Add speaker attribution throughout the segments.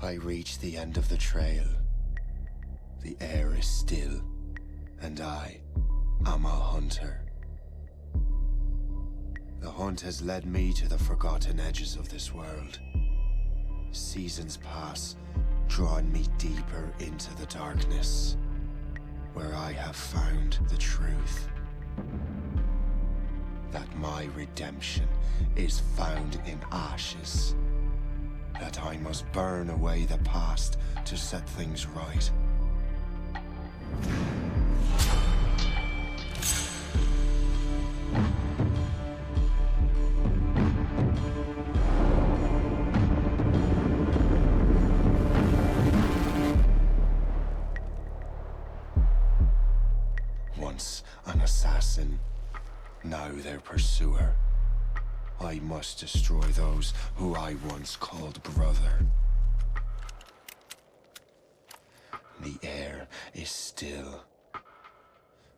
Speaker 1: I reach the end of the trail. The air is still, and I am a hunter. The hunt has led me to the forgotten edges of this world. Seasons pass, drawing me deeper into the darkness, where I have found the truth. That my redemption is found in ashes. That I must burn away the past to set things right. Once an assassin, now their pursuer. I must destroy those who I once called brother. The air is still,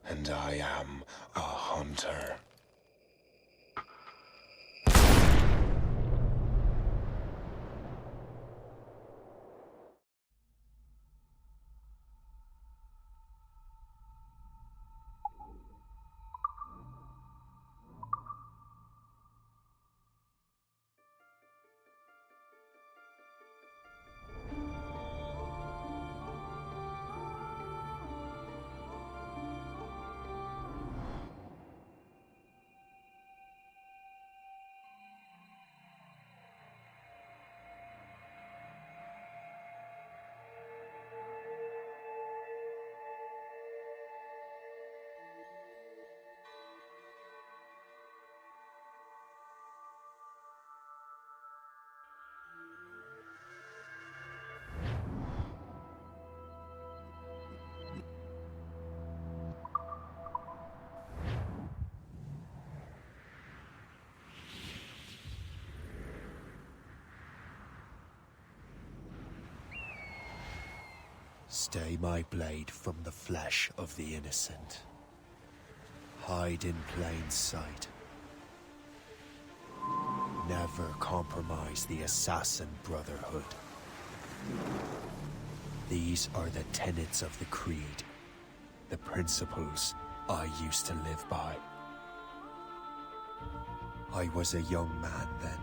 Speaker 1: and I am a hunter. Stay my blade from the flesh of the innocent. Hide in plain sight. Never compromise the Assassin Brotherhood. These are the tenets of the Creed, the principles I used to live by. I was a young man then.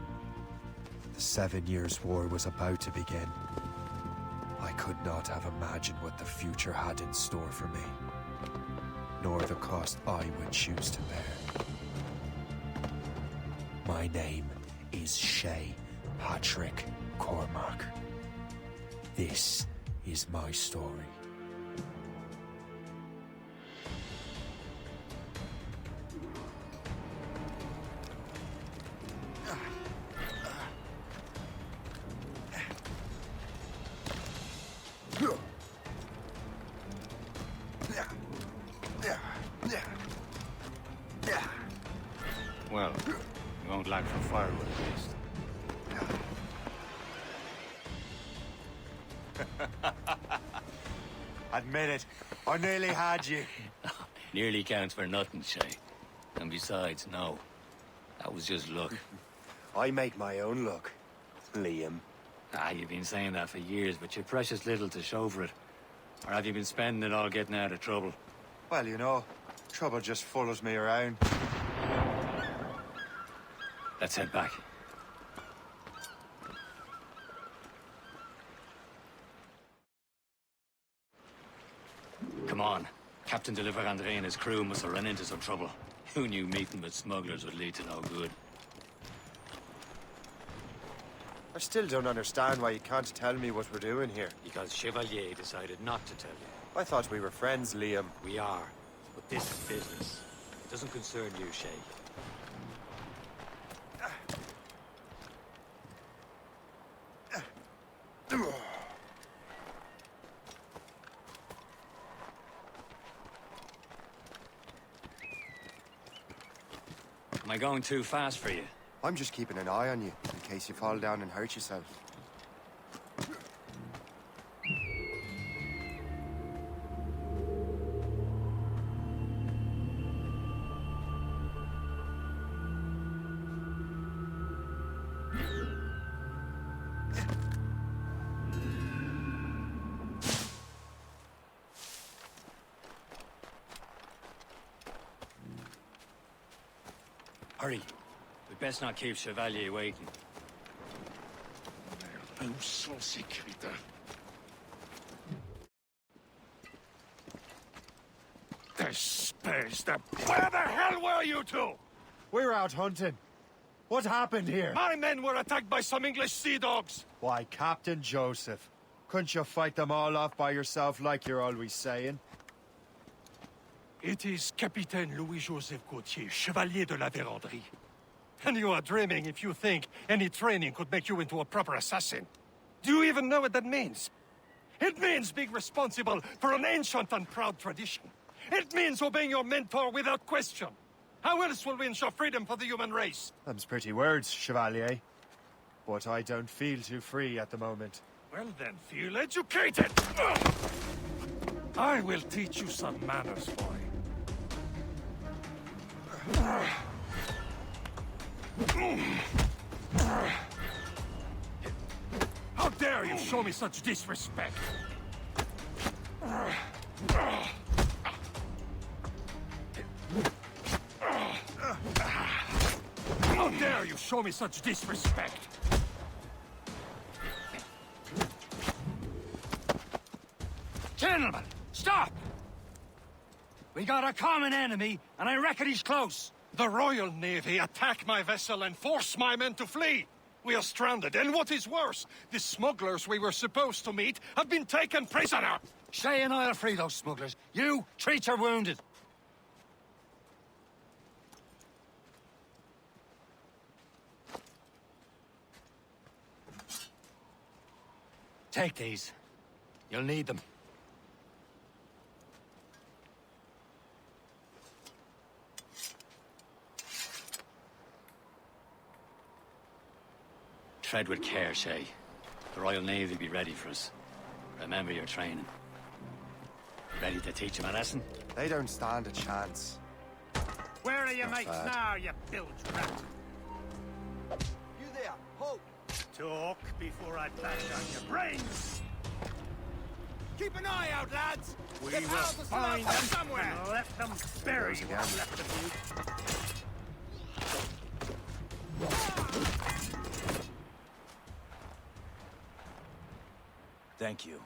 Speaker 1: The 7 Years' War was about to begin. I could not have imagined what the future had in store for me, nor the cost I would choose to bear. My name is Shay Patrick Cormac. This is my story.
Speaker 2: Well, you won't lack for firewood at least.
Speaker 1: Admit it, I nearly had you.
Speaker 2: Nearly counts for nothing, Shay. And besides, no. That was just luck.
Speaker 1: I make my own luck, Liam.
Speaker 2: You've been saying that for years, but you're precious little to show for it. Or have you been spending it all getting out of trouble?
Speaker 1: Well, you know, trouble just follows me around.
Speaker 2: Let's head back. Come on. Captain de Andre and his crew must have run into some trouble. Who knew meeting with smugglers would lead to no good?
Speaker 1: I still don't understand why you can't tell me what we're doing here.
Speaker 2: Because Chevalier decided not to tell you.
Speaker 1: I thought we were friends, Liam.
Speaker 2: We are. But this is business. It doesn't concern you, Shay. Am I going too fast for you?
Speaker 1: I'm just keeping an eye on you, in case you fall down and hurt yourself.
Speaker 2: Hurry. We best not keep Chevalier waiting.
Speaker 3: Où sont ces crétins? Espèce de... Where the hell were you two?
Speaker 1: We're out hunting. What happened here?
Speaker 3: My men were attacked by some English sea dogs.
Speaker 1: Why, Captain Joseph. Couldn't you fight them all off by yourself like you're always saying?
Speaker 3: It is Capitaine Louis-Joseph Gauthier, Chevalier de la Vérendrye. And you are dreaming if you think any training could make you into a proper assassin. Do you even know what that means? It means being responsible for an ancient and proud tradition. It means obeying your mentor without question. How else will we ensure freedom for the human race?
Speaker 1: Them's pretty words, Chevalier. But I don't feel too free at the moment.
Speaker 3: Well then, feel educated! I will teach you some manners, boy. How dare you show me such disrespect? How dare you show me such disrespect?
Speaker 2: Gentlemen, stop! We got a common enemy, and I reckon he's close.
Speaker 3: The Royal Navy attack my vessel and force my men to flee. We are stranded, and what is worse, the smugglers we were supposed to meet have been taken prisoner.
Speaker 2: Shay and I'll free those smugglers. You, treat your wounded. Take these. You'll need them. Tread with care, Shay. The Royal Navy will be ready for us. Remember your training. Ready to teach them a lesson?
Speaker 4: They don't stand a chance.
Speaker 5: Where are your mates
Speaker 4: bad.
Speaker 5: now, you bilge rat?
Speaker 4: You there, halt!
Speaker 5: Talk before I bash out your brains!
Speaker 4: Keep an eye out, lads!
Speaker 5: We
Speaker 4: The
Speaker 5: will
Speaker 4: pals are still out
Speaker 5: find
Speaker 4: there
Speaker 5: them
Speaker 4: somewhere!
Speaker 5: and let them bury what's left of you.
Speaker 6: Thank you.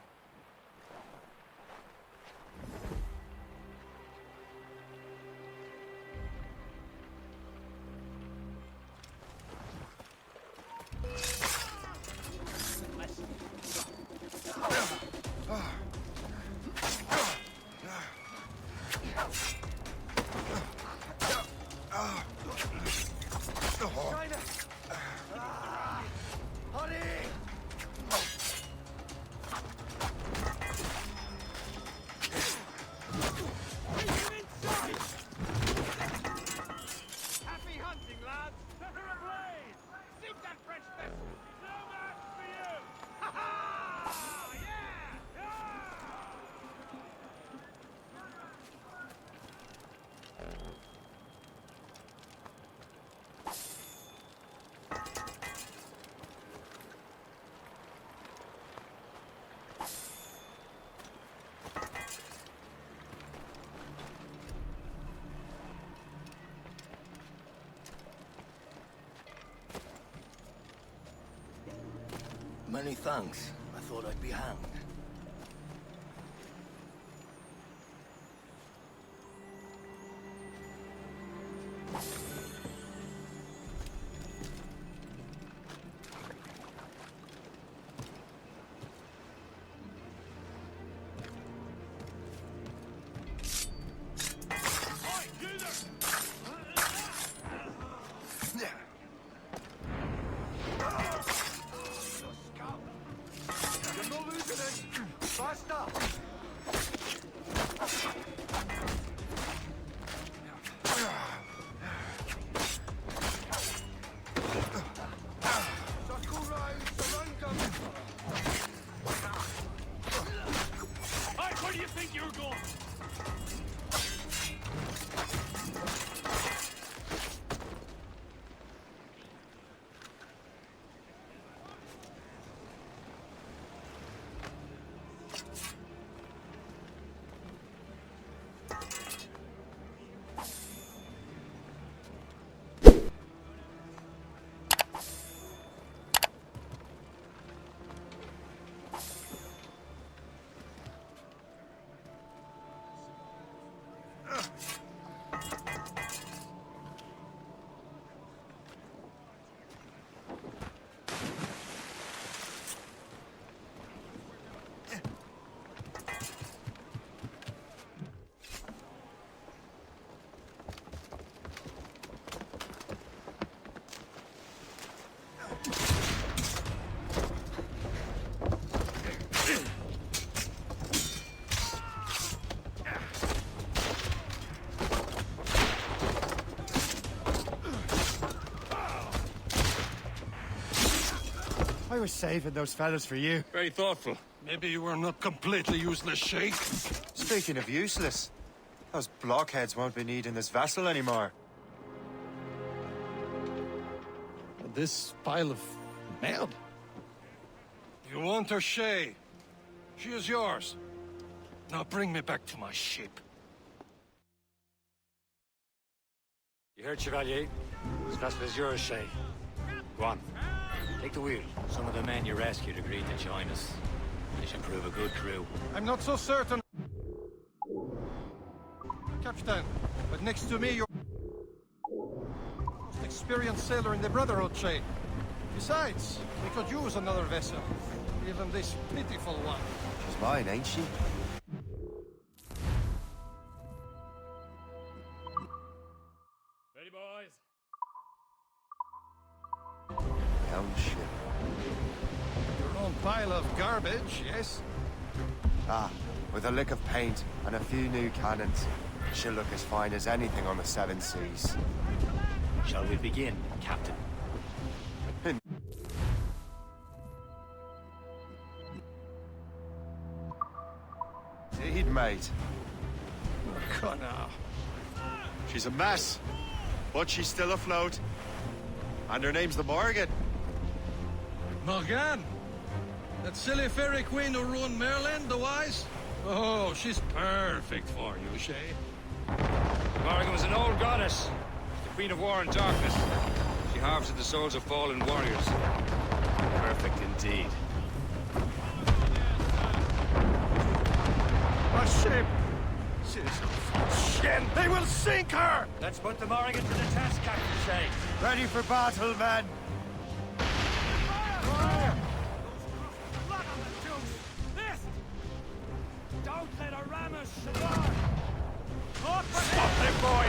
Speaker 5: Happy hunting, lads! Set her ablaze! Sink that French vessel! No match for you! Ha ha! Yeah!
Speaker 6: Many thanks. I thought I'd be hanged.
Speaker 3: Hey, where do you think you're going?
Speaker 4: was saving those fellas for you.
Speaker 5: Very thoughtful.
Speaker 3: Maybe you were not completely useless, Shay.
Speaker 4: Speaking of useless, those blockheads won't be needing this vessel anymore.
Speaker 3: This pile of merde? You want her, Shay? She is yours. Now bring me back to my ship.
Speaker 2: You heard, Chevalier? This vessel is yours, Shay. Go on. Take the wheel. Some of the men you rescued agreed to join us. They should prove a good crew.
Speaker 3: I'm not so certain. Captain, but next to me, you're the most experienced sailor in the Brotherhood, Shay. Besides, we could use another vessel. Even this pitiful one.
Speaker 4: She's mine, ain't she?
Speaker 5: Ready, boys?
Speaker 4: Down ship.
Speaker 3: Your own pile of garbage, yes?
Speaker 4: Ah, with a lick of paint and a few new cannons. She'll look as fine as anything on the Seven Seas.
Speaker 2: Shall we begin, Captain?
Speaker 4: Indeed, mate.
Speaker 3: Come now.
Speaker 4: She's a mess, but she's still afloat. And her name's the Morgan.
Speaker 3: Morgan? That silly fairy queen who ruined Merlin, the wise? Oh, she's perfect for you, Shay.
Speaker 5: Morrigan was an old goddess. The Queen of War and Darkness. She harvested the souls of fallen warriors. Perfect indeed.
Speaker 3: A ship! She's shit! They will sink her!
Speaker 2: Let's put the Morrigan to the test, Captain Shay.
Speaker 4: Ready for battle, men!
Speaker 5: Don't let her ram us, Siobhan!
Speaker 3: Stop them, boy!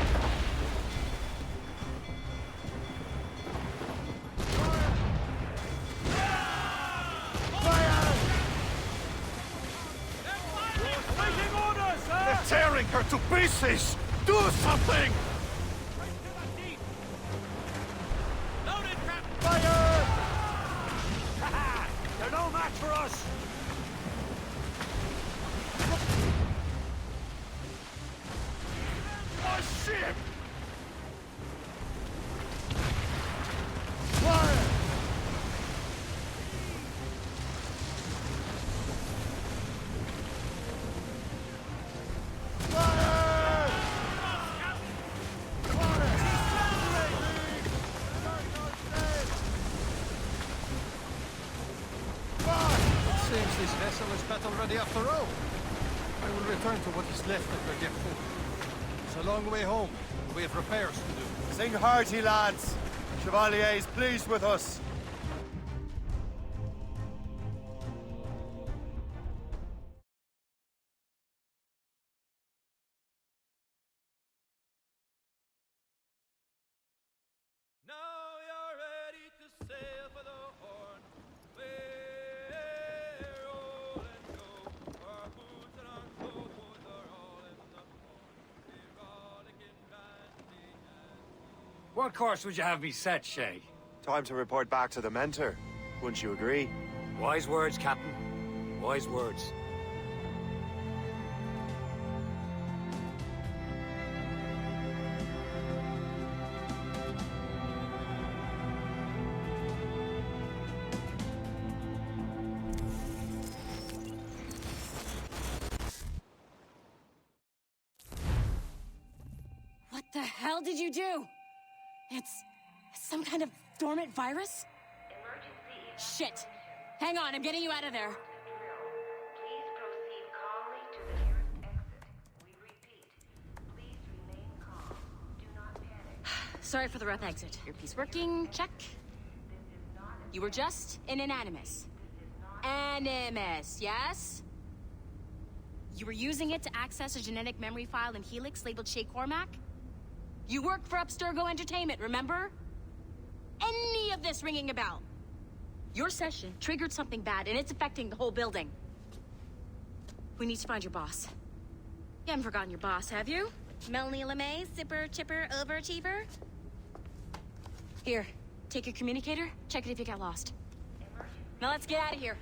Speaker 5: Waiting orders, sir!
Speaker 3: They're tearing her to pieces! Do something!
Speaker 5: Loaded, Captain!
Speaker 3: Fire!
Speaker 2: They're no match for us.
Speaker 3: My ship! Seems this vessel is battle ready after all. I will return to what is left of the Gertrude. It's a long way home. We have repairs to do.
Speaker 4: Sing hearty, lads. Chevalier is pleased with us.
Speaker 5: Now you're ready to sail for the Horn. We're all and go. Our boots and our clothes are all in the port. We're rollicking, ranting, and
Speaker 2: What course would you have me set, Shay?
Speaker 4: Time to report back to the mentor. Wouldn't you agree?
Speaker 2: Wise words, Captain. Wise words.
Speaker 7: What the hell did you do? It's some kind of dormant virus? Shit. Hang on, I'm getting you out of there.
Speaker 8: Please proceed calmly to the nearest exit. We repeat, please remain calm. Do not panic.
Speaker 7: Sorry for the rough exit. Earpiece working, check. You were just an animus. Animus, yes? You were using it to access a genetic memory file in Helix labeled Shay Cormac? You worked for Abstergo Entertainment, remember? Any of this ringing a bell? Your session triggered something bad, and it's affecting the whole building. We need to find your boss. You haven't forgotten your boss, have you? Melanie LeMay, zipper, chipper, overachiever? Here, take your communicator, check it if you got lost. Now let's get out of here.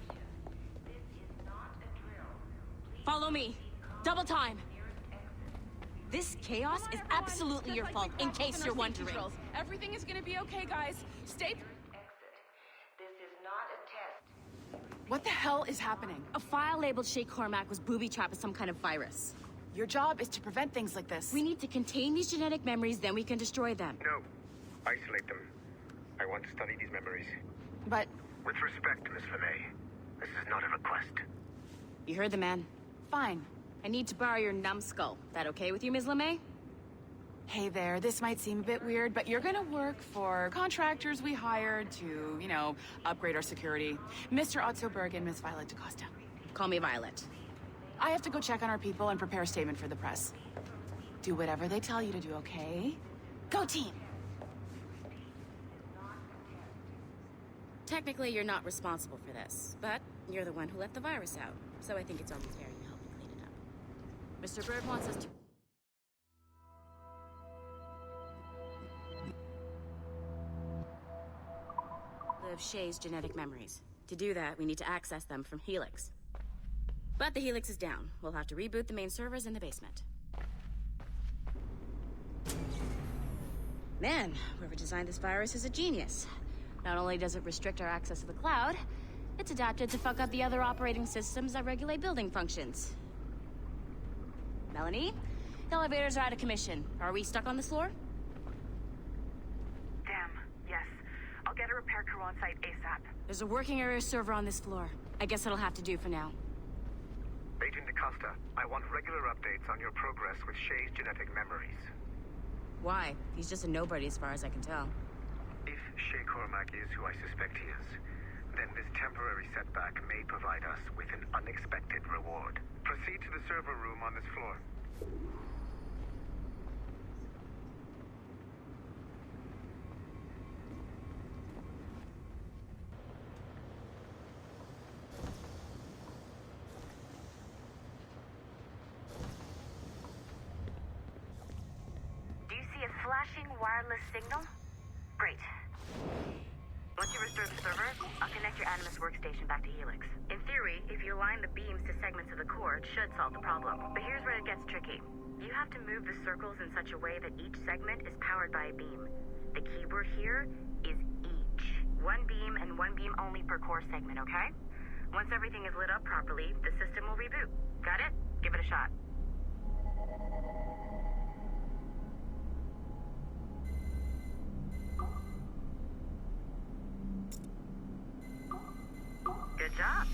Speaker 7: Follow me. Double time. This chaos is absolutely your fault, in case you're wondering.
Speaker 9: Everything is gonna be okay, guys. Stay...
Speaker 8: This is not a test.
Speaker 9: What the hell is happening?
Speaker 7: A file labeled Shay Cormac was booby-trapped with some kind of virus.
Speaker 9: Your job is to prevent things like this.
Speaker 7: We need to contain these genetic memories, then we can destroy them.
Speaker 10: No. Isolate them. I want to study these memories.
Speaker 9: But...
Speaker 10: With respect, Miss LeMay, this is not a request.
Speaker 7: You heard the man.
Speaker 9: Fine.
Speaker 7: I need to borrow your numbskull. That okay with you, Ms. LeMay?
Speaker 9: Hey there, this might seem a bit weird, but you're gonna work for contractors we hired to, you know, upgrade our security. Mr. Ottoberg and Miss Violet DaCosta.
Speaker 7: Call me Violet.
Speaker 9: I have to go check on our people and prepare a statement for the press. Do whatever they tell you to do, okay? Go team!
Speaker 7: Technically, you're not responsible for this, but you're the one who let the virus out, so I think it's only fair you help me clean it up. Mr. Bird wants us to... Live Shay's genetic memories. To do that, we need to access them from Helix. But the Helix is down. We'll have to reboot the main servers in the basement. Man, whoever designed this virus is a genius. Not only does it restrict our access to the cloud, it's adapted to fuck up the other operating systems that regulate building functions. Melanie? The elevators are out of commission. Are we stuck on this floor?
Speaker 11: Damn, yes. I'll get a repair crew on site ASAP.
Speaker 7: There's a working area server on this floor. I guess it'll have to do for now.
Speaker 10: Agent DaCosta, I want regular updates on your progress with Shay's genetic memories.
Speaker 7: Why? He's just a nobody as far as I can tell.
Speaker 10: If Shay Cormac is who I suspect he is, then this temporary setback may provide us with an unexpected reward. Proceed to the server room on this floor.
Speaker 11: Do you see a flashing wireless signal? Great. Once you restore the server, I'll connect your Animus workstation back to Helix. In theory, if you align the beams to segments of the core, it should solve the problem. But here's where it gets tricky. You have to move the circles in such a way that each segment is powered by a beam. The keyword here is each. One beam and one beam only per core segment, okay? Once everything is lit up properly, the system will reboot. Got it? Give it a shot. Good job.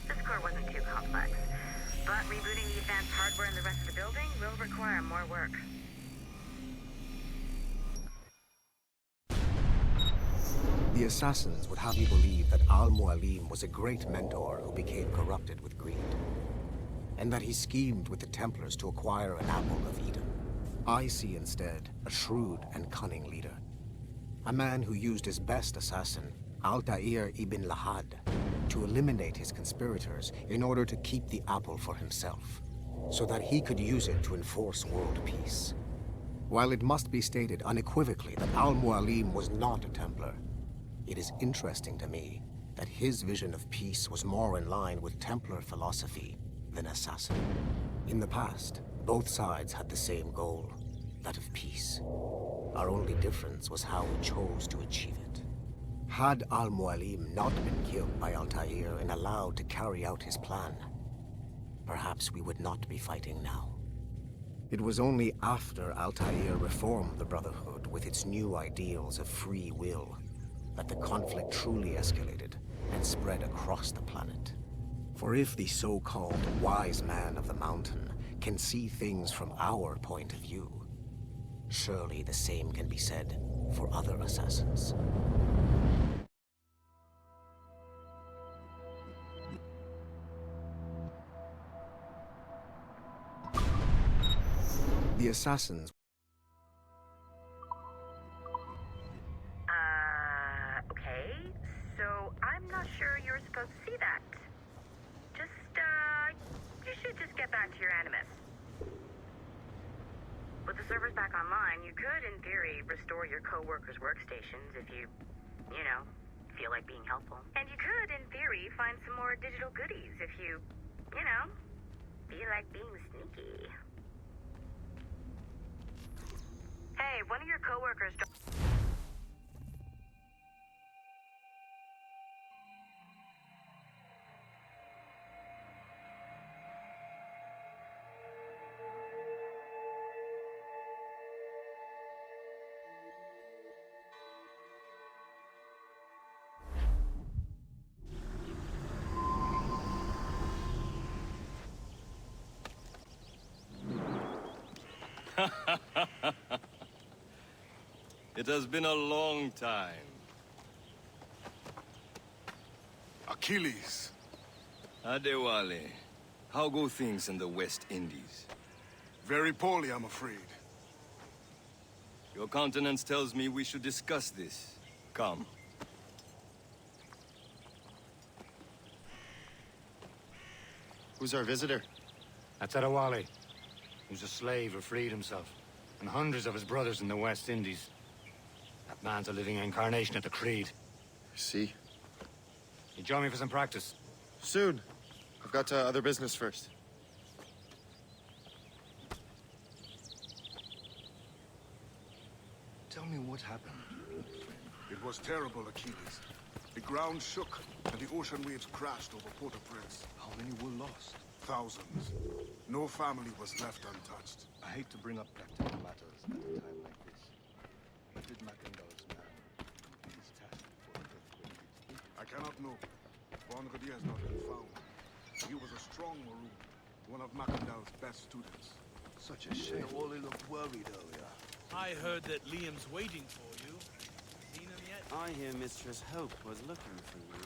Speaker 11: This core wasn't too complex. But rebooting the advanced hardware in the rest of the building will require more work.
Speaker 12: The assassins would have you believe that Al-Mualim was a great mentor who became corrupted with greed, and that he schemed with the Templars to acquire an apple of Eden. I see instead a shrewd and cunning leader, a man who used his best assassin, Altair ibn Lahad, to eliminate his conspirators in order to keep the apple for himself, so that he could use it to enforce world peace. While it must be stated unequivocally that Al-Mualim was not a Templar, it is interesting to me that his vision of peace was more in line with Templar philosophy than assassin. In the past, both sides had the same goal, that of peace. Our only difference was how we chose to achieve it. Had Al-Mualim not been killed by Altair and allowed to carry out his plan, perhaps we would not be fighting now. It was only after Altair reformed the Brotherhood with its new ideals of free will that the conflict truly escalated and spread across the planet. For if the so-called wise man of the mountain can see things from our point of view, surely the same can be said for other assassins. The assassins...
Speaker 11: Okay. So, I'm not sure you're supposed to see that. You should just get back to your Animus. With the servers back online, you could, in theory, restore your co-workers' workstations if you feel like being helpful. And you could, in theory, find some more digital goodies if you know, feel like being sneaky. Hey, one of your coworkers...
Speaker 13: It has been a long time.
Speaker 14: Achilles.
Speaker 13: Adewale, how go things in the West Indies?
Speaker 14: Very poorly, I'm afraid.
Speaker 13: Your countenance tells me we should discuss this. Come.
Speaker 4: Who's our visitor?
Speaker 2: That's Adewale, who's a slave who freed himself, and hundreds of his brothers in the West Indies. That man's a living incarnation of the Creed.
Speaker 4: I see.
Speaker 2: You join me for some practice?
Speaker 4: Soon. I've got other business first.
Speaker 13: Tell me what happened.
Speaker 14: It was terrible, Achilles. The ground shook, and the ocean waves crashed over Port-au-Prince.
Speaker 13: How many were lost?
Speaker 14: Thousands. No family was left untouched.
Speaker 13: I hate to bring up practical matters at a time like this. What did Mackandal's man complete his task before the earthquake hit?
Speaker 14: I cannot know. Bonredier has not been found. He was a strong Maroon, one of Mackandal's best students.
Speaker 13: Such a shame.
Speaker 6: Wally looked worried earlier.
Speaker 5: I heard that Liam's waiting for you. Seen him yet?
Speaker 15: I hear Mistress Hope was looking for you.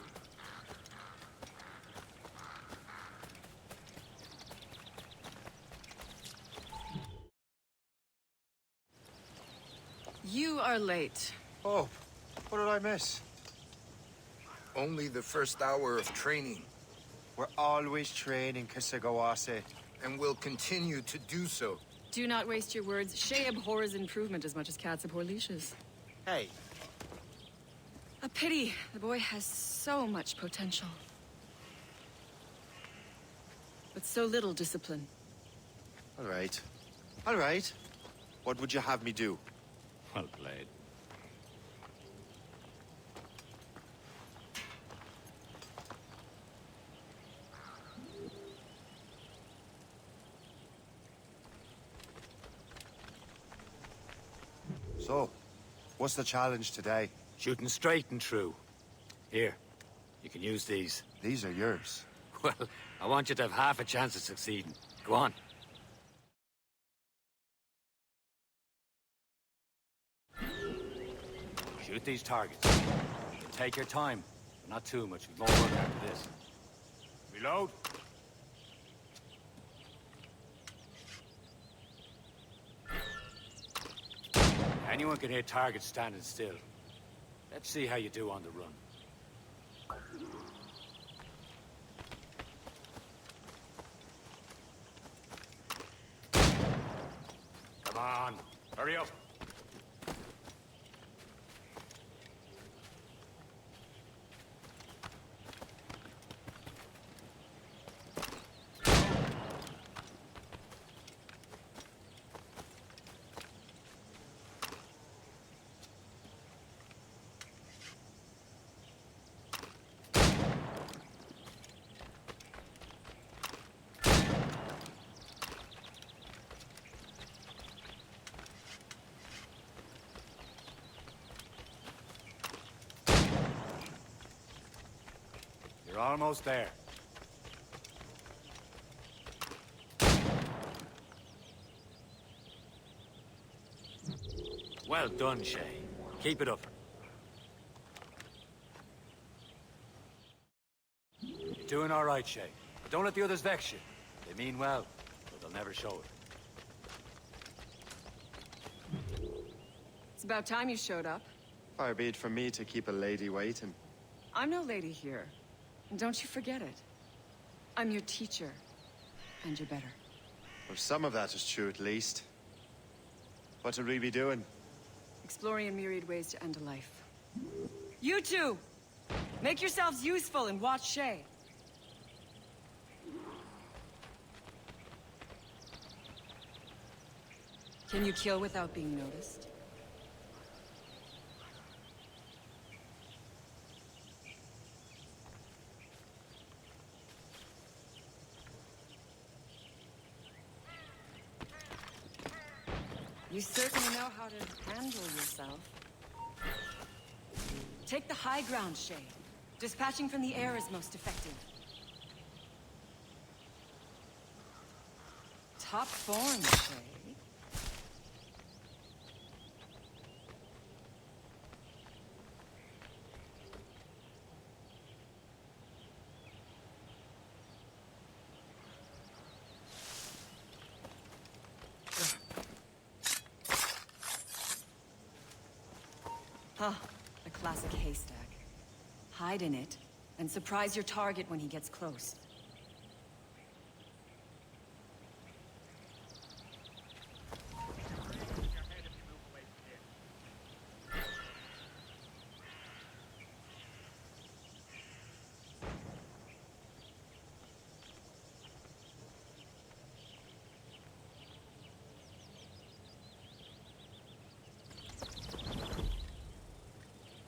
Speaker 9: You are late.
Speaker 1: Oh, what did I miss?
Speaker 6: Only the first hour of training,
Speaker 4: We're always training, Kisagawase.
Speaker 6: and will continue to do so.
Speaker 16: Do not waste your words. Shay abhors improvement as much as cats abhor leashes.
Speaker 4: Hey,
Speaker 16: A pity. The boy has so much potential. But so little discipline.
Speaker 4: all right. All right. What would you have me do?
Speaker 2: Well played.
Speaker 4: So, what's the challenge today?
Speaker 2: Shooting straight and true. Here, you can use these.
Speaker 4: These are yours.
Speaker 2: Well, I want you to have half a chance of succeeding. Go on. Shoot these targets. You can take your time, but not too much. We've more work after this. Reload. Anyone can hit targets standing still. Let's see how you do on the run. Come on, hurry up. You're almost there. Well done, Shay. Keep it up. You're doing all right, Shay. But don't let the others vex you. They mean well, but they'll never show it.
Speaker 16: It's about time you showed up.
Speaker 4: Far be it from me to keep a lady waiting.
Speaker 16: I'm no lady here. And don't you forget it. I'm your teacher. And you're better.
Speaker 4: Well, some of that is true, at least. What would we be doing?
Speaker 16: Exploring a myriad ways to end a life. You two! Make yourselves useful and watch Shay. Can you kill without being noticed? You certainly know how to handle yourself. Take the high ground, Shay. Dispatching from the air is most effective. Top form, Shay. Huh, a classic haystack. Hide in it, and surprise your target when he gets close.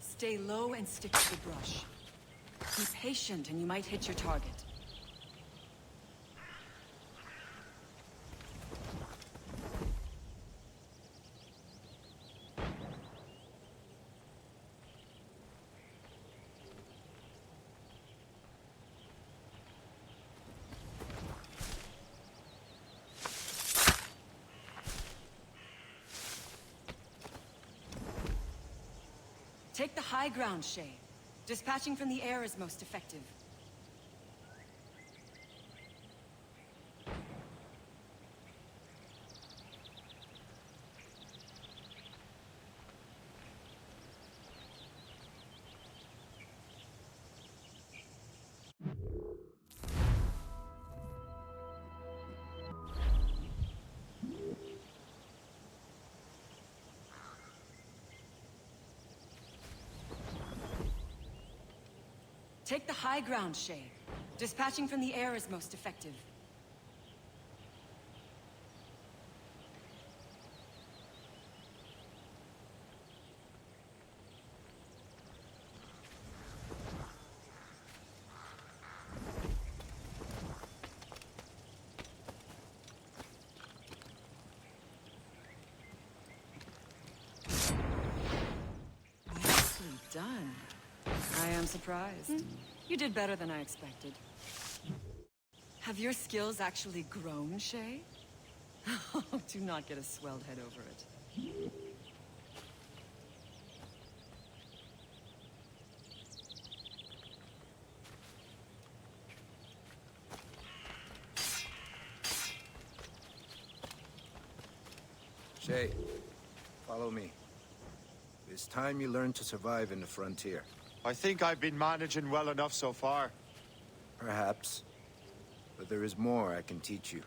Speaker 16: Stay low and stick to the brush. Be patient and you might hit your target. Take the high ground, Shay. Dispatching from the air is most effective. Take the high ground, Shay. Dispatching from the air is most effective. Nicely done. I am surprised. You did better than I expected. Have your skills actually grown, Shay? Oh, do not get a swelled head over it.
Speaker 17: Shay, follow me. It's time you learn to survive in the frontier.
Speaker 4: I think I've been managing well enough so far.
Speaker 17: Perhaps. But there is more I can teach you.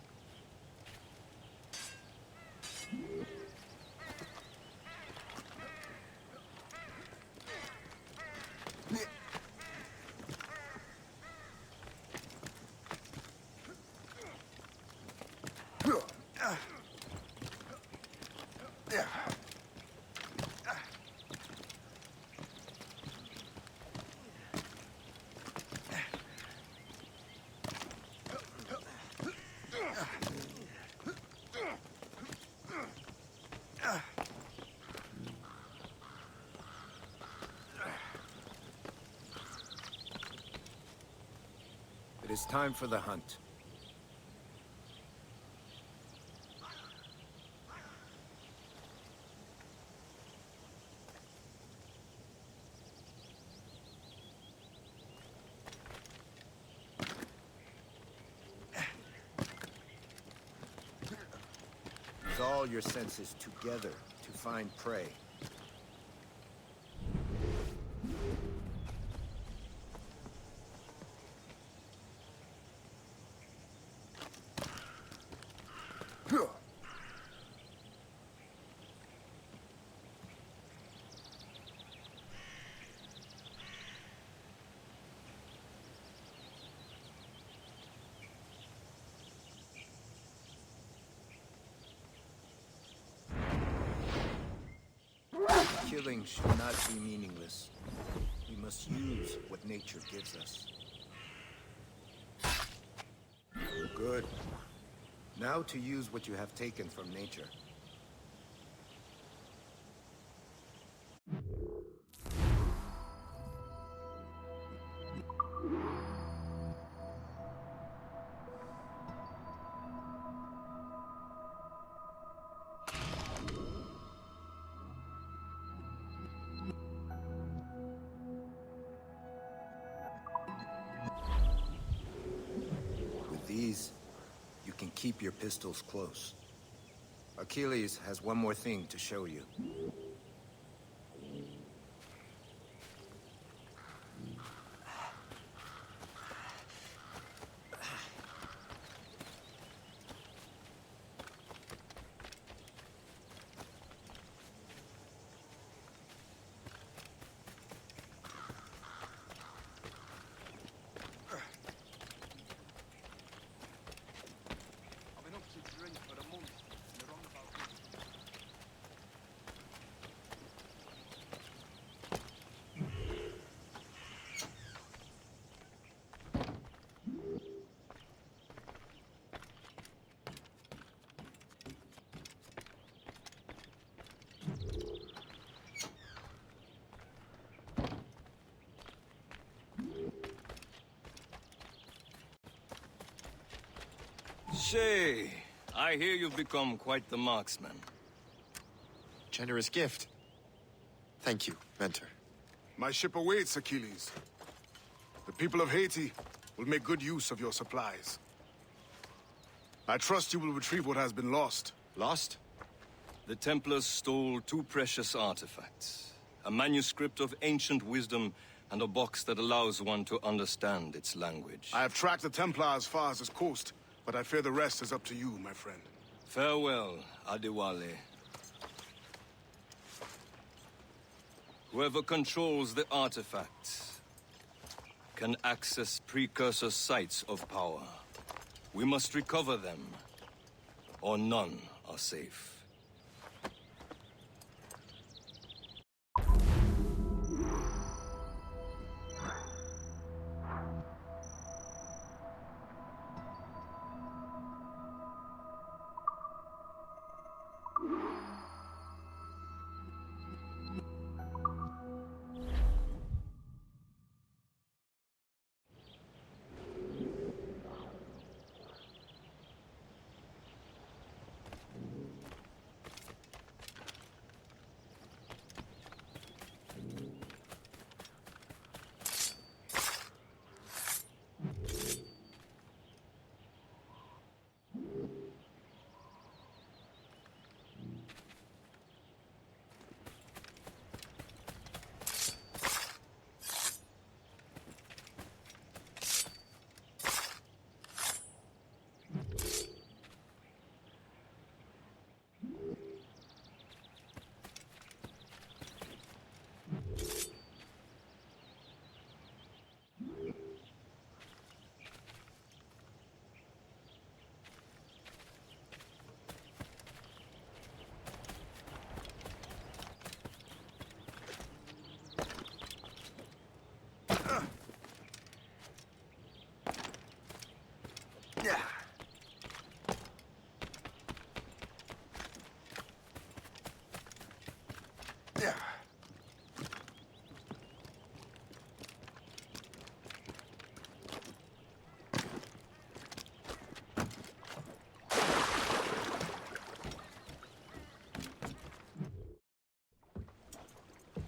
Speaker 17: It is time for the hunt. Use all your senses together to find prey. Killing should not be meaningless. We must use what nature gives us. Good. Now to use what you have taken from nature. With these, you can keep your pistols close. Achilles has one more thing to show you.
Speaker 5: I've been up to drink for a month. You're wrong about this.
Speaker 18: Shay, I hear you've become quite the marksman.
Speaker 4: Generous gift. Thank you, Mentor.
Speaker 14: My ship awaits, Achilles. The people of Haiti will make good use of your supplies. I trust you will retrieve what has been lost.
Speaker 4: Lost?
Speaker 18: The Templars stole two precious artifacts. A manuscript of ancient wisdom and a box that allows one to understand its language.
Speaker 14: I have tracked the Templar as far as this coast, but I fear the rest is up to you, my friend.
Speaker 18: Farewell, Adewale. Whoever controls the artifacts can access precursor sites of power. We must recover them, or none are safe.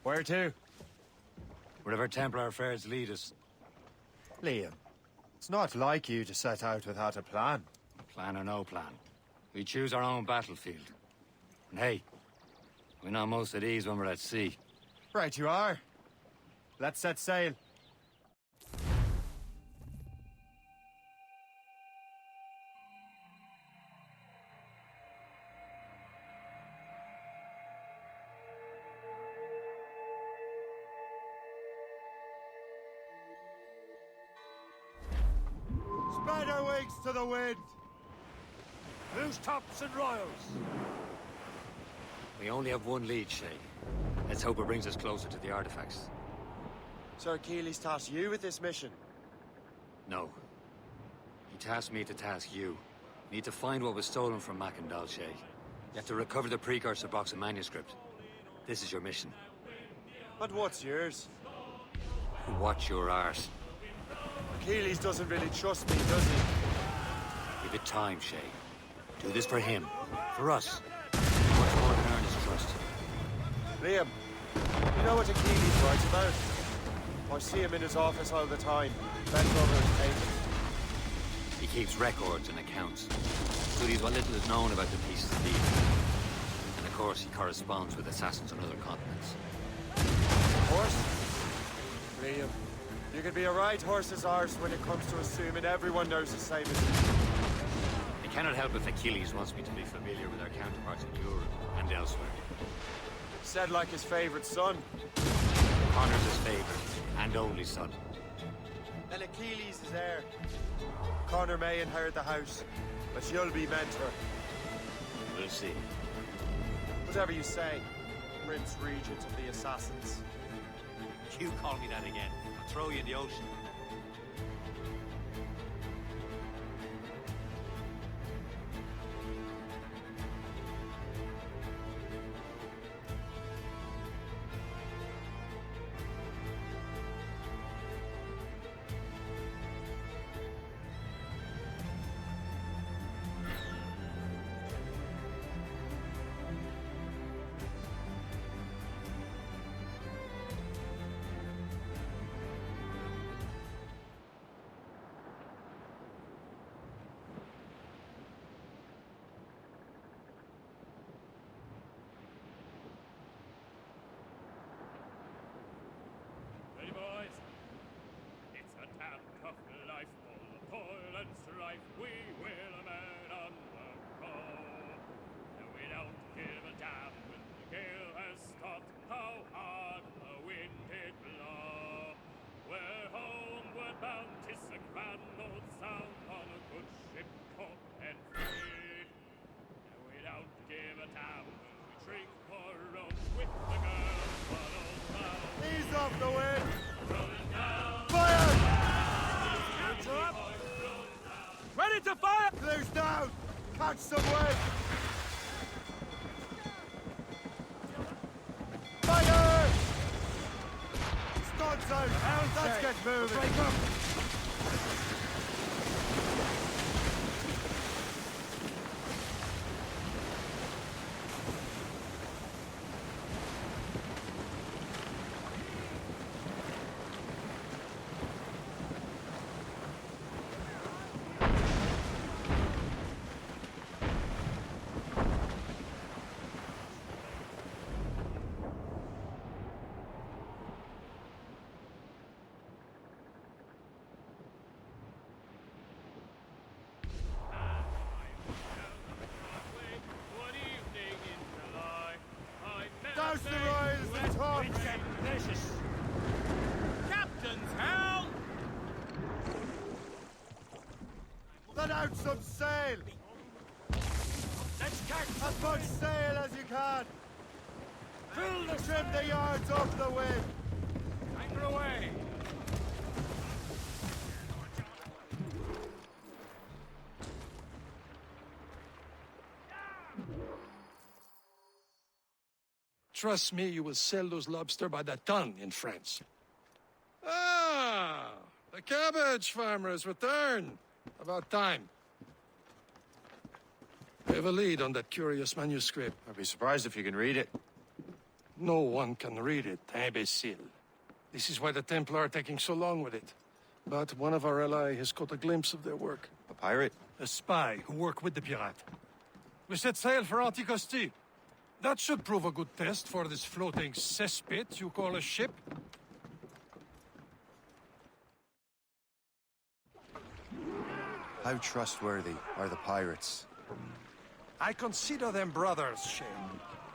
Speaker 2: Where to? Wherever Templar affairs lead us.
Speaker 1: Liam, it's not like you to set out without a plan.
Speaker 2: Plan or no plan. We choose our own battlefield. And hey, we're not most at ease when we're at sea.
Speaker 1: Right you are. Let's set sail. Spread our wings to the wind!
Speaker 3: Loose tops and royals!
Speaker 2: We only have one lead, Shay. Let's hope it brings us closer to the artifacts.
Speaker 4: Sir Achilles tasked you with this mission?
Speaker 2: No. He tasked me to task you. Need to find what was stolen from Macandal, Shay. You have to recover the precursor box of manuscript. This is your mission.
Speaker 4: But what's yours?
Speaker 2: Watch your arse.
Speaker 4: Achilles doesn't really trust me, does he?
Speaker 2: Give it time, Shay. Do this for him. For us. Much more than earn his trust.
Speaker 4: Liam, you know what Achilles writes about? I see him in his office all the time, bent over his papers.
Speaker 2: He keeps records and accounts. Studies what little is known about the pieces of Eden. And of course, he corresponds with assassins on other continents.
Speaker 4: Horse? Liam, you can be a right horse's arse when it comes to assuming everyone knows the same as you.
Speaker 2: I cannot help if Achilles wants me to be familiar with our counterparts in Europe and elsewhere.
Speaker 4: Said like his favorite son.
Speaker 2: Connor's his favorite and only son.
Speaker 4: Then Achilles is heir. Connor may inherit the house, but you'll be mentor.
Speaker 2: We'll see.
Speaker 4: Whatever you say, Prince Regent of the Assassins.
Speaker 2: You call me that again, I'll throw you in the ocean.
Speaker 5: Ready, boys? It's a damn tough life, full of toil and strife. We will man undergo. And we don't give a damn when the gale has stopped. How hard the wind did blow. We're homeward bound, 'tis a grand old sound on a good ship, taut and free. And we don't give a damn when we drink or roam with the girls, but oh no.
Speaker 4: Ease off the wind!
Speaker 5: Down.
Speaker 4: Fire!
Speaker 5: Hands up! Ready to fire!
Speaker 4: Close down! Catch some wind! Fire! Studs out! Let's get moving! Break up! Douse the royals and talk!
Speaker 5: Delicious. Captain's helm!
Speaker 4: Let out some sail!
Speaker 5: Let's catch
Speaker 4: As much sail as you can! Trim the yards off the wind!
Speaker 5: anchor away!
Speaker 3: Trust me, you will sell those lobster by the ton in France. Ah, the cabbage farmer has returned. About time. I have a lead on that curious manuscript.
Speaker 4: I'd be surprised if you can read it.
Speaker 3: No one can read it, imbecile. This is why the Templar are taking so long with it. But one of our allies has caught a glimpse of their work.
Speaker 4: A pirate?
Speaker 3: A spy who worked with the pirate. We set sail for Anticosti. That should prove a good test for this floating cesspit you call a ship.
Speaker 4: How trustworthy are the pirates?
Speaker 3: I consider them brothers, Shay.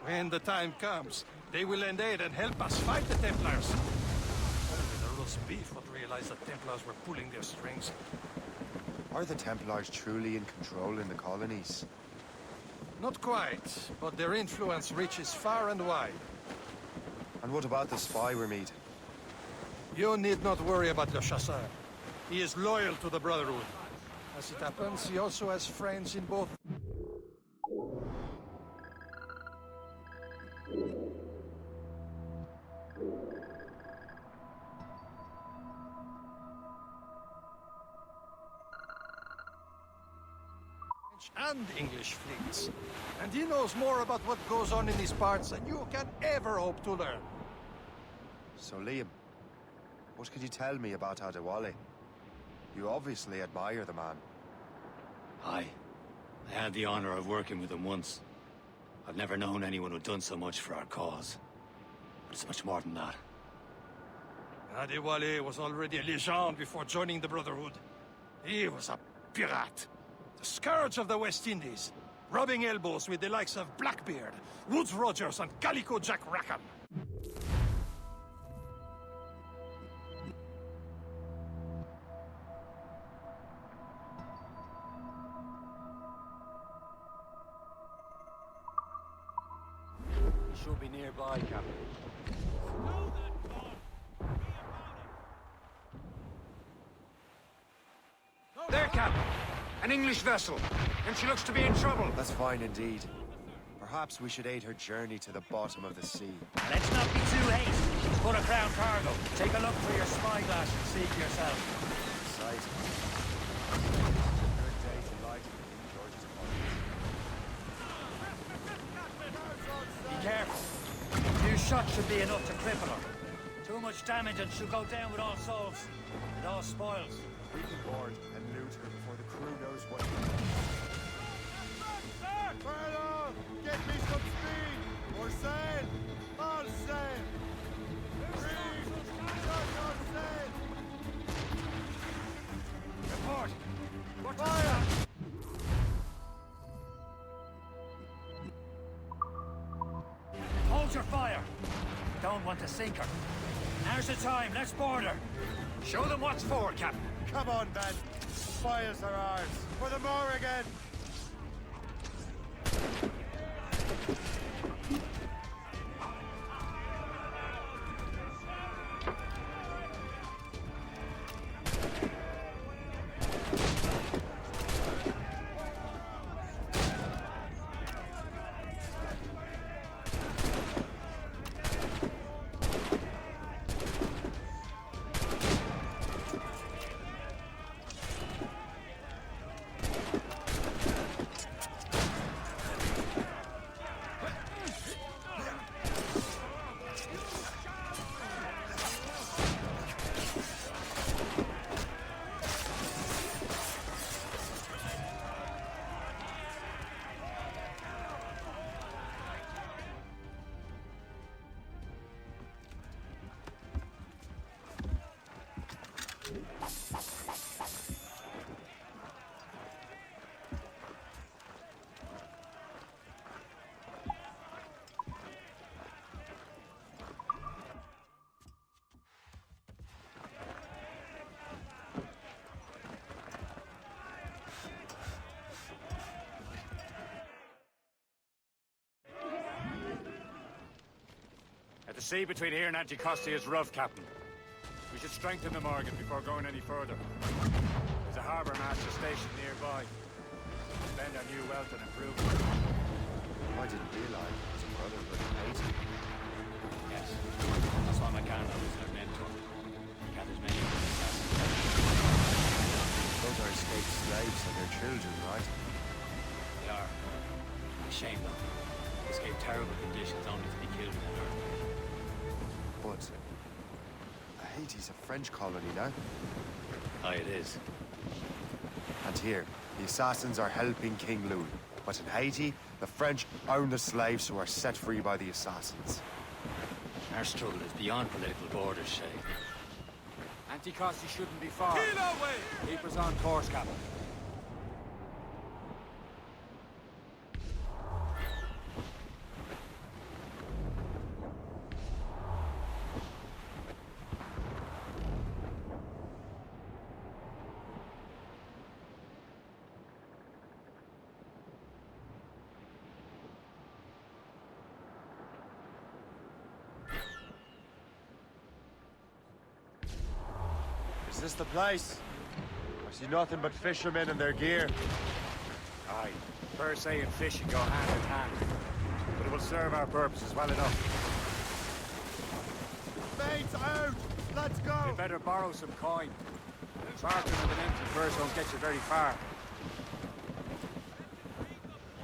Speaker 3: When the time comes, they will lend aid and help us fight the Templars. Only the roast beef would realize the Templars were pulling their strings.
Speaker 4: Are the Templars truly in control in the colonies?
Speaker 3: Not quite, but their influence reaches far and wide.
Speaker 4: And what about the spy we're meeting?
Speaker 3: You need not worry about Le Chasseur. He is loyal to the Brotherhood. As it happens, he also has friends in both... and English fleets. And he knows more about what goes on in these parts than you can ever hope to learn.
Speaker 4: So, Liam, what can you tell me about Adewale? You obviously admire the man.
Speaker 2: Aye. I had the honor of working with him once. I've never known anyone who'd done so much for our cause. But it's much more than that.
Speaker 3: Adewale was already a legend before joining the Brotherhood. He was a pirate. The scourge of the West Indies. Rubbing elbows with the likes of Blackbeard, Woodes Rogers, and Calico Jack Rackham.
Speaker 2: He should be nearby, Captain.
Speaker 3: There, Captain! An English vessel, and she looks to be in trouble.
Speaker 4: That's fine indeed. Perhaps we should aid her journey to the bottom of the sea.
Speaker 2: Let's not be too hasty. She's full of crown cargo. Take a look through your spyglass and see for yourself.
Speaker 4: Exciting. Good day to light King George's party.
Speaker 2: Be careful. A few shots should be enough to cripple her. Too much damage and she'll go down with all souls. And all spoils.
Speaker 4: We can board and loot her before the crew knows what to do.
Speaker 19: Furlough! Get me some speed! Or sail! All sail! Breathe! Shut on sail!
Speaker 3: Report! What
Speaker 19: Fire!
Speaker 2: Hold your fire. Don't want to sink her. Now's the time. Let's board her. Show them what's for, Captain.
Speaker 19: Come on, Ben. The spoils are ours. For the Morrigan!
Speaker 2: The sea between here and Anticosti is rough, Captain. We should strengthen the Morgan before going any further. There's a harbour master station nearby. Spend our new wealth and improve it.
Speaker 4: I didn't realize it was a brotherhood of Haiti.
Speaker 2: Yes. That's why McCann was their mentor. He gathers many of them.
Speaker 4: Those are escaped slaves and their children, right?
Speaker 2: They are. A shame, though. Escaped terrible conditions only to be killed in an earth.
Speaker 4: But Haiti's a French colony now.
Speaker 2: Aye, it is.
Speaker 4: And here, the assassins are helping King Louis. But in Haiti, the French own the slaves who are set free by the assassins.
Speaker 2: Our struggle is beyond political borders, Shay. Anticosti shouldn't be far. Keep us on course, Captain.
Speaker 4: this the place? I see nothing but fishermen and their gear.
Speaker 2: Aye, per se and fishing go hand in hand. But it will serve our purposes well enough.
Speaker 19: Bait's out! Let's go!
Speaker 2: You better borrow some coin. Barking with an empty purse won't get you very far.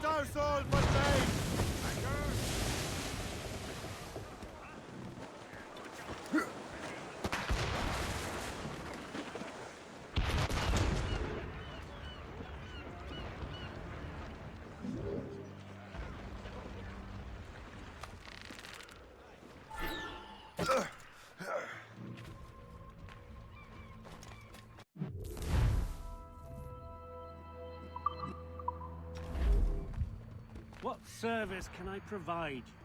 Speaker 19: Douse all but bait!
Speaker 5: What service can I provide you?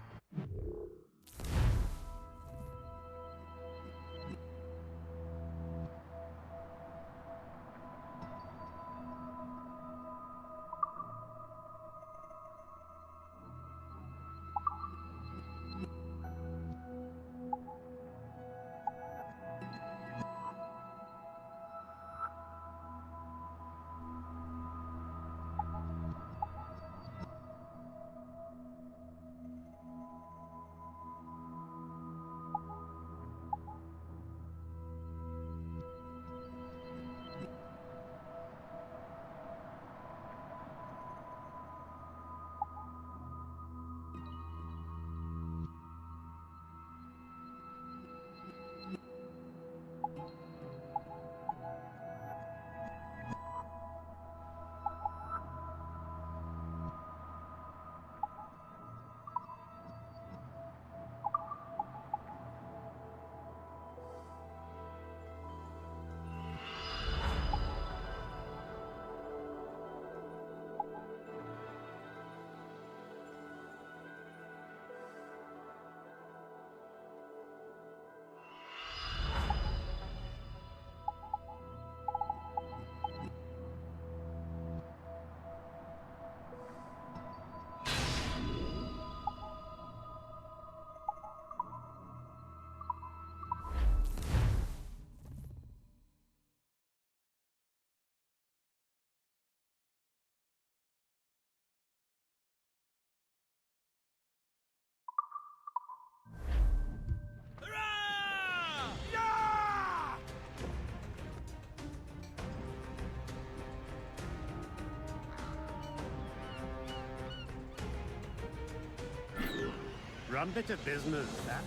Speaker 5: Rum bit of business, that.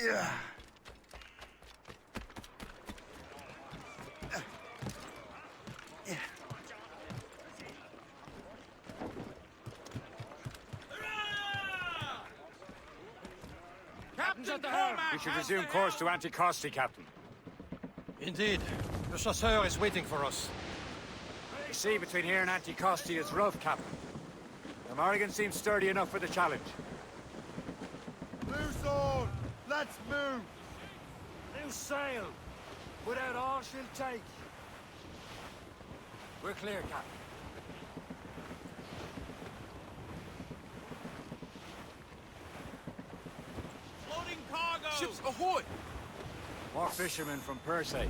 Speaker 19: Yeah.
Speaker 2: Captain's at the helm! We should resume course to Anticosti, Captain.
Speaker 3: Indeed. The chasseur is waiting for us.
Speaker 2: The sea between here and Anticosti is rough, Captain. The Morrigan seems sturdy enough for the challenge.
Speaker 19: Loose on! Let's move!
Speaker 2: Loose sail! Put out all she'll take. We're clear, Captain.
Speaker 19: Loading cargo!
Speaker 2: Ships ahoy! More fishermen from Persay.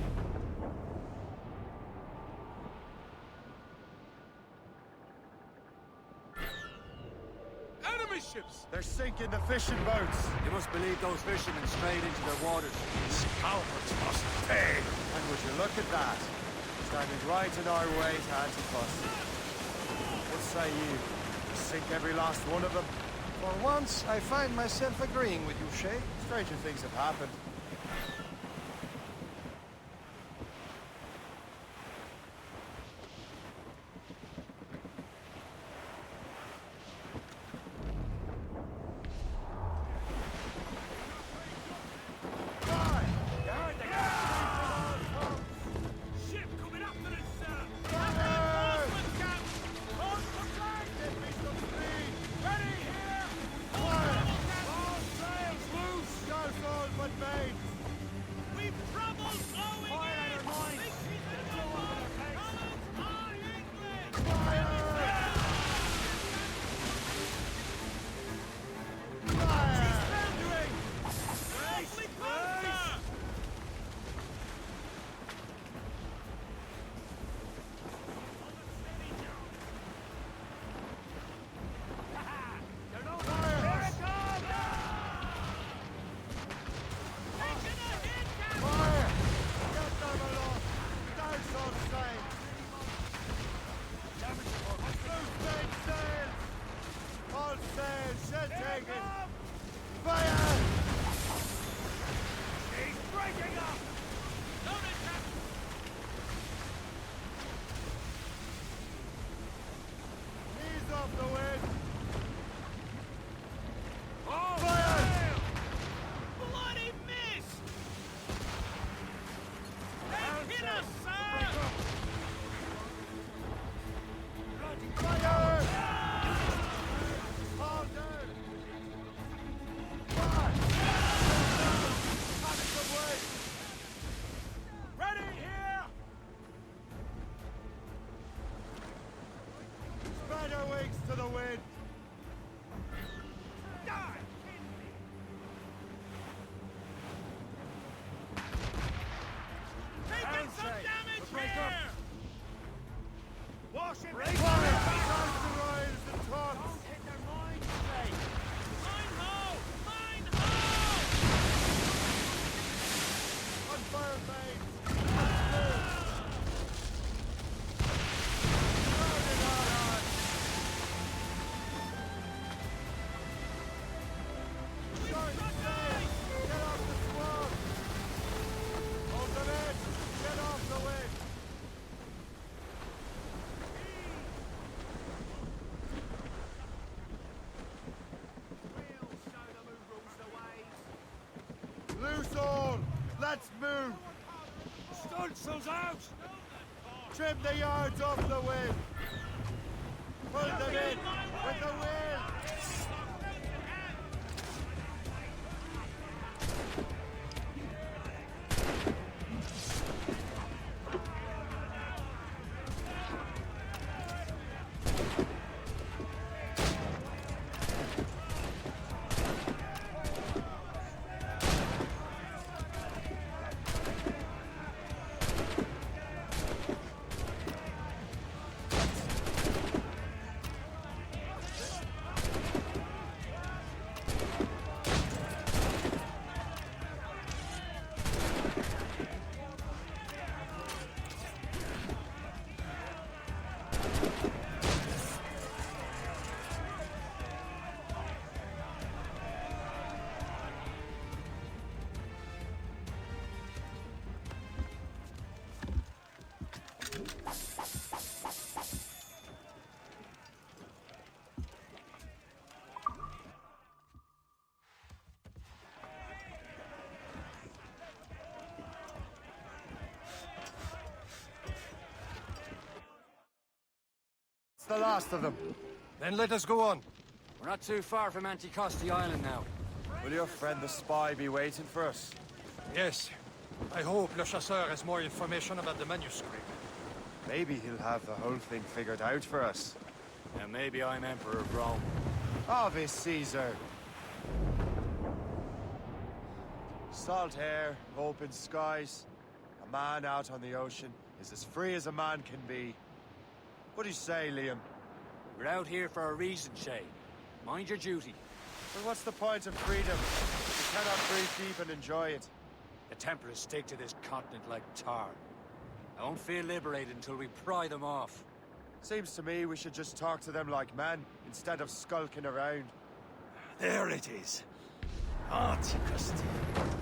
Speaker 19: Enemy ships! They're sinking the fishing boats!
Speaker 2: You must believe those fishermen strayed into their waters.
Speaker 19: Scalpers must pay! And would you look at that? Standing right in our way to Anticosti. What say you? Sink every last one of them?
Speaker 3: For once, I find myself agreeing with you, Shay.
Speaker 19: Stranger things have happened. Loose all! Let's move!
Speaker 2: Stunsails out!
Speaker 19: Trim the yards off the wind! Pull them in with the wind! the last of them.
Speaker 3: Then let us go on.
Speaker 2: We're not too far from Anticosti Island now.
Speaker 19: Will your friend the spy be waiting for us?
Speaker 3: Yes. I hope Le Chasseur has more information about the manuscript.
Speaker 19: Maybe he'll have the whole thing figured out for us.
Speaker 2: And maybe I'm Emperor of Rome.
Speaker 19: Ave Caesar! Salt air, open skies. A man out on the ocean is as free as a man can be. What do you say, Liam?
Speaker 2: We're out here for a reason, Shay. Mind your duty.
Speaker 19: But what's the point of freedom? We cannot breathe deep and enjoy it.
Speaker 2: The Templars stick to this continent like tar. I won't feel liberated until we pry them off.
Speaker 19: Seems to me we should just talk to them like men, instead of skulking around.
Speaker 3: There it is. Anticosti.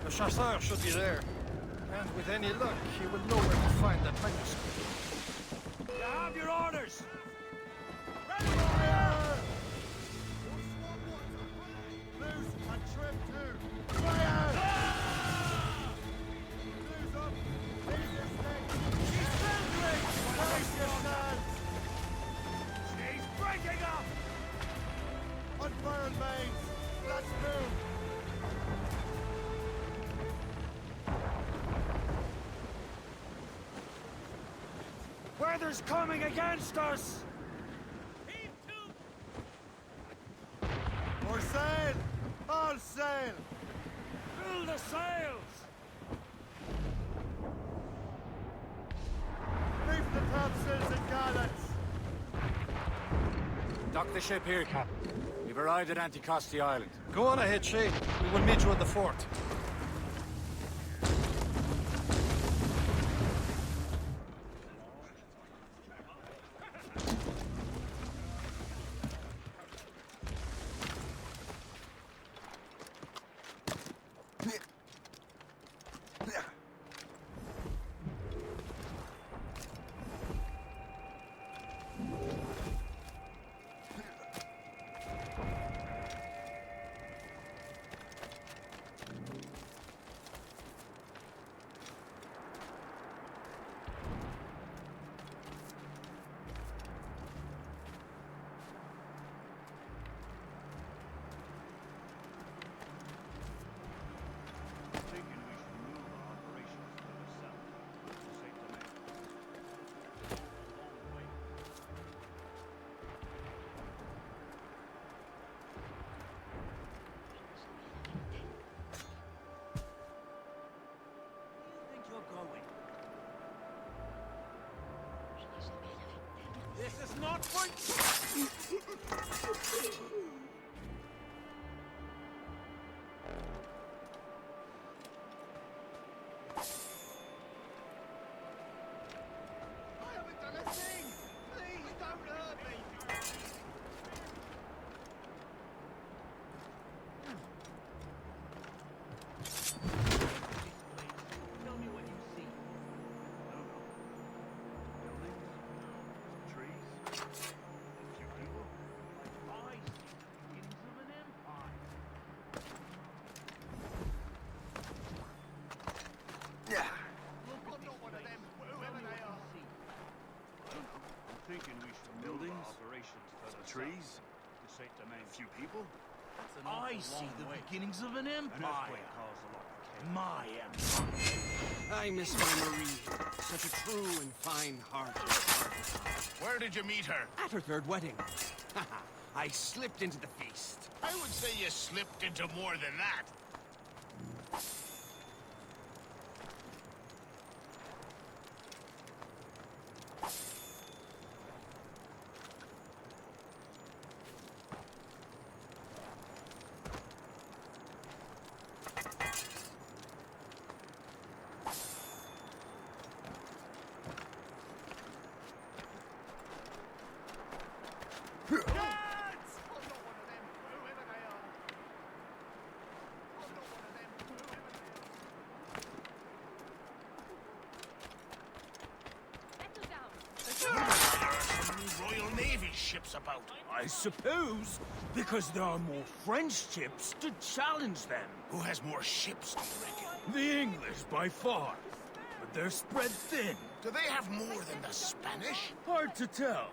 Speaker 3: The Chasseur should be there. And with any luck, he will know where to find that manuscript.
Speaker 2: You have your orders!
Speaker 19: Ready, warrior! Loose and trim too! Fire! Loose up! Seize this thing! She's filtering! Brace yourselves! She's breaking up! Unfurl mains! Let's move!
Speaker 2: Weather's coming against us!
Speaker 19: More sail! All sail!
Speaker 2: Fill the sails!
Speaker 19: Reef the topsails and gallants!
Speaker 2: Dock the ship here, Captain. We've arrived at Anticosti Island.
Speaker 3: Go on ahead, Shay. We will meet you at the fort.
Speaker 2: This is not for...
Speaker 19: I haven't done a thing! Please don't hurt me!
Speaker 5: Tell me what you see. I don't know. Buildings? Trees? A few people? Like I see the beginnings of an empire.
Speaker 19: Yeah.
Speaker 5: Look, I'm not one of them, whoever they are. I don't know. I'm thinking we should buildings, operations for the trees, to say to a few people. I see the beginnings of an empire. My empire.
Speaker 20: I miss my Marie. Such a true and fine-hearted artisan.
Speaker 21: Where did you meet her?
Speaker 20: At her third wedding. I slipped into the feast.
Speaker 21: I would say you slipped into more than that. Royal Navy ships about.
Speaker 5: I suppose, because there are more French ships to challenge them.
Speaker 21: Who has more ships, do you reckon?
Speaker 5: The English, by far. But they're spread thin.
Speaker 21: Do they have more than the Spanish?
Speaker 5: Hard to tell.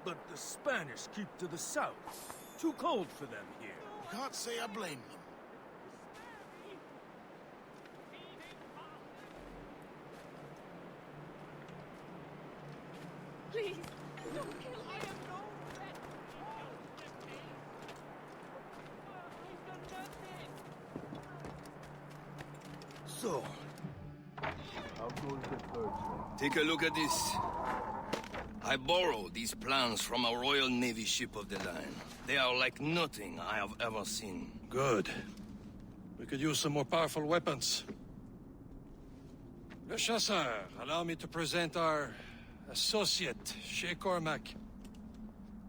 Speaker 8: But the Spanish keep to the south. Too cold for them here.
Speaker 21: Can't say I blame them.
Speaker 22: Please, don't kill I am no
Speaker 8: So, how goes the third?
Speaker 18: Take a look at this. I borrowed these plans from a Royal Navy ship of the line. They are like nothing I have ever seen.
Speaker 3: Good. We could use some more powerful weapons. Le Chasseur, allow me to present our associate, Shay Cormac.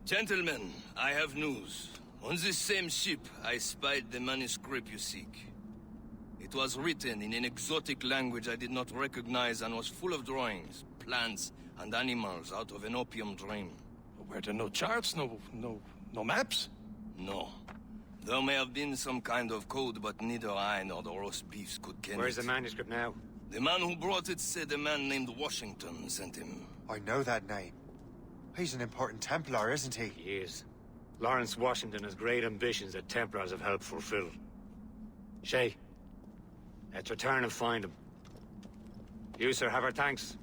Speaker 18: Gentlemen, I have news. On this same ship, I spied the manuscript you seek. It was written in an exotic language I did not recognize and was full of drawings, plants, and animals out of an opium dream.
Speaker 3: Were there no charts, no maps?
Speaker 18: No. There may have been some kind of code, but neither I nor the roast beefs could ken
Speaker 2: Where's
Speaker 18: it.
Speaker 2: the manuscript now?
Speaker 18: The man who brought it said a man named Washington sent him.
Speaker 4: I know that name. He's an important Templar, isn't he?
Speaker 2: He is. Lawrence Washington has great ambitions that Templars have helped fulfill. Shay, let's return and find him. You, sir, have our thanks.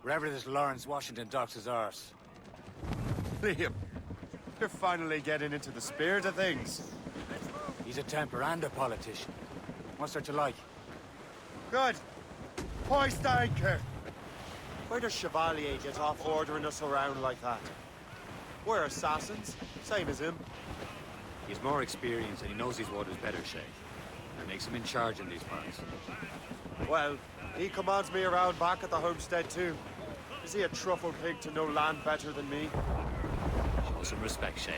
Speaker 2: Wherever this Lawrence Washington docks his arse.
Speaker 19: Liam, you're finally getting into the spirit of things.
Speaker 2: He's a Templar and a politician. What's there to like?
Speaker 19: Good. Hoist anchor. Where does Chevalier get off ordering us around like that? We're assassins, same as him.
Speaker 2: He's more experienced and he knows his waters better, Shay. That makes him in charge in these parts.
Speaker 19: Well, he commands me around back at the homestead too. Is he a truffle pig to know land better than me?
Speaker 2: Show some respect, Shay.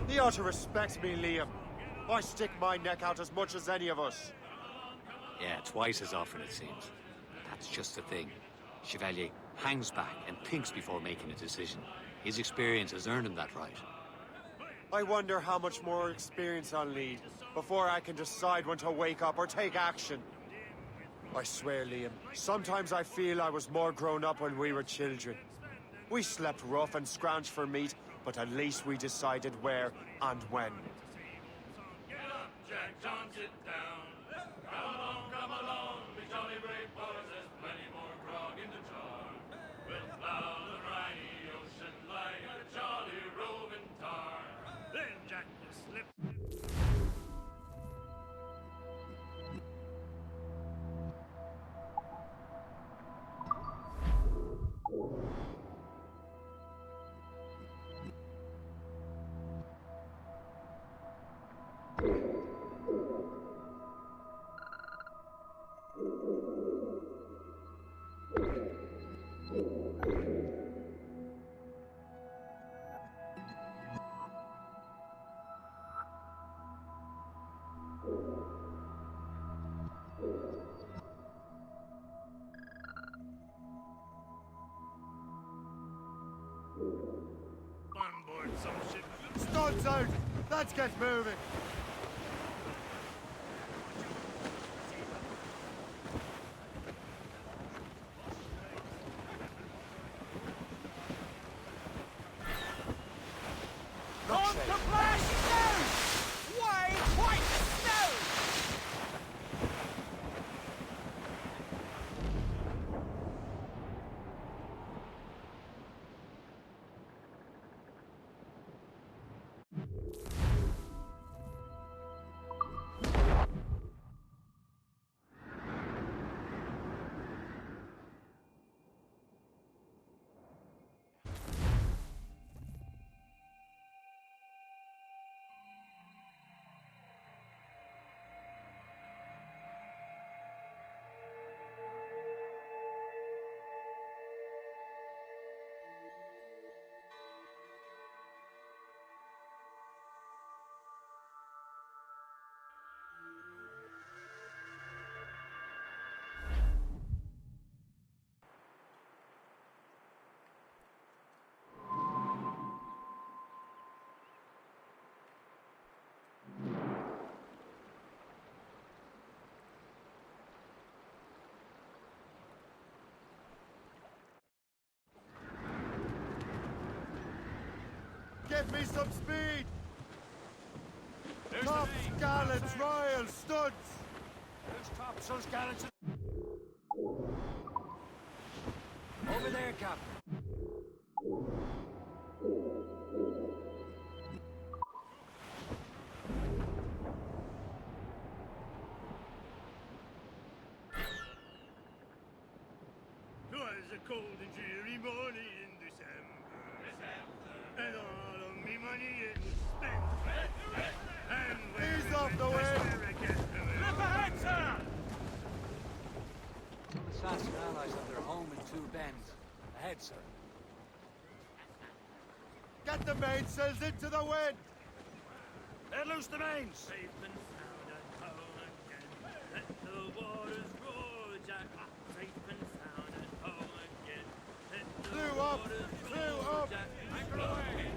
Speaker 19: He ought to respect me, Liam. I stick my neck out as much as any of us.
Speaker 2: Yeah, twice as often it seems. That's just the thing. Chevalier hangs back and thinks before making a decision. His experience has earned him that right.
Speaker 19: I wonder how much more experience I'll need before I can decide when to wake up or take action. I swear, Liam, sometimes I feel I was more grown up when we were children. We slept rough and scrounged for meat, but at least we decided where and when.
Speaker 5: Get up, Jack John, sit down. Come along, be jolly brave boys, there's plenty more grog in the jar. We'll plow the briny ocean like a jolly roving tar. Then Jack will slip. On board some ship.
Speaker 19: Studs out! Let's get moving!
Speaker 22: On to blast snow! White, white snow!
Speaker 19: Give me some speed! Tops, gallants, royals, studs!
Speaker 2: There's topsails, gallants, over there, Captain.
Speaker 5: Twas a cold and dreary morning in December. And all of me money it was spent. And when
Speaker 19: Ease off the way!
Speaker 22: Look ahead, sir!
Speaker 2: Some assassin allies have their home in Two Bends. Ahead, sir.
Speaker 19: Get the mainsails into the wind!
Speaker 2: Let loose the mains!
Speaker 5: Safe and sound and whole again. Let the waters roar, Jack. Safe and sound and whole again. Let the
Speaker 19: Flew up!
Speaker 5: waters
Speaker 19: Flew
Speaker 5: roar,
Speaker 19: up!
Speaker 5: Jack. Anchor away!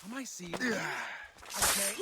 Speaker 8: Am I seeing you? Okay.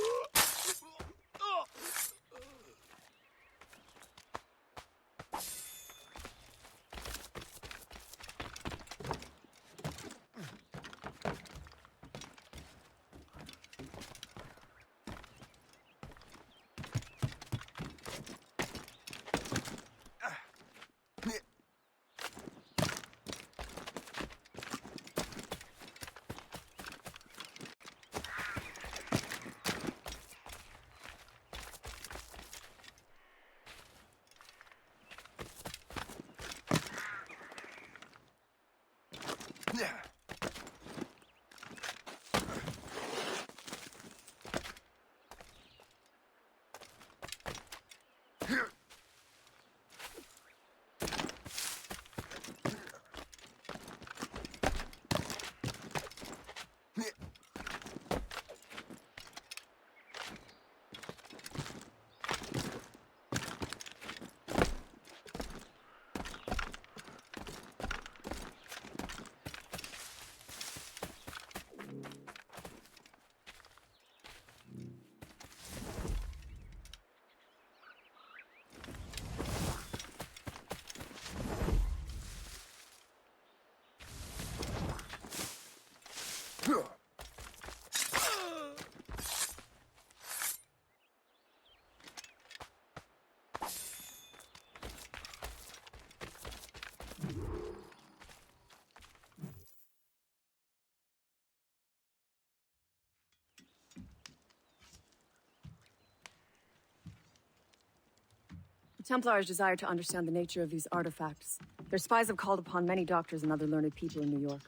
Speaker 16: Templars desire to understand the nature of these artifacts. Their spies have called upon many doctors and other learned people in New York.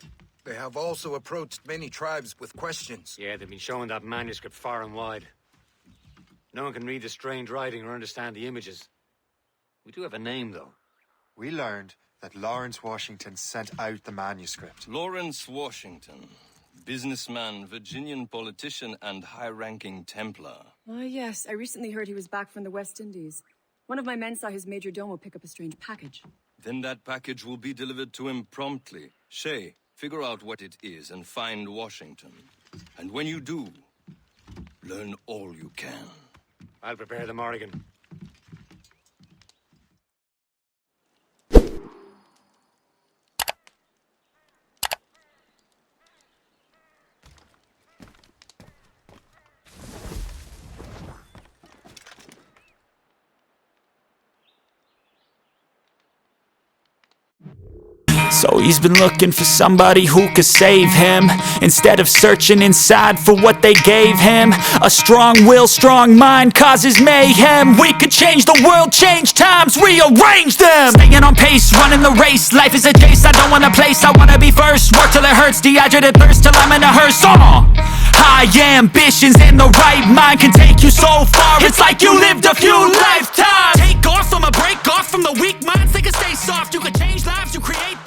Speaker 17: They have also approached many tribes with questions.
Speaker 2: Yeah, they've been showing that manuscript far and wide. No one can read the strange writing or understand the images. We do have a name, though.
Speaker 4: We learned that Lawrence Washington sent out the manuscript.
Speaker 18: Lawrence Washington. Businessman, Virginian politician, and high-ranking Templar.
Speaker 16: Ah, yes. I recently heard he was back from the West Indies. One of my men saw his major domo pick up a strange package.
Speaker 18: Then that package will be delivered to him promptly. Shay, figure out what it is and find Washington. And when you do, learn all you can.
Speaker 2: I'll prepare the Morrigan.
Speaker 7: So he's been looking for somebody who could save him, instead of searching inside for what they gave him. A strong will, strong mind causes mayhem. We could change the world, change times, rearrange them. Staying on pace, running the race. Life is a chase, I don't want a place, I wanna be first. Work till it hurts, dehydrated thirst till I'm in a hearse. High ambitions in the right mind can take you so far. It's like you lived a few lives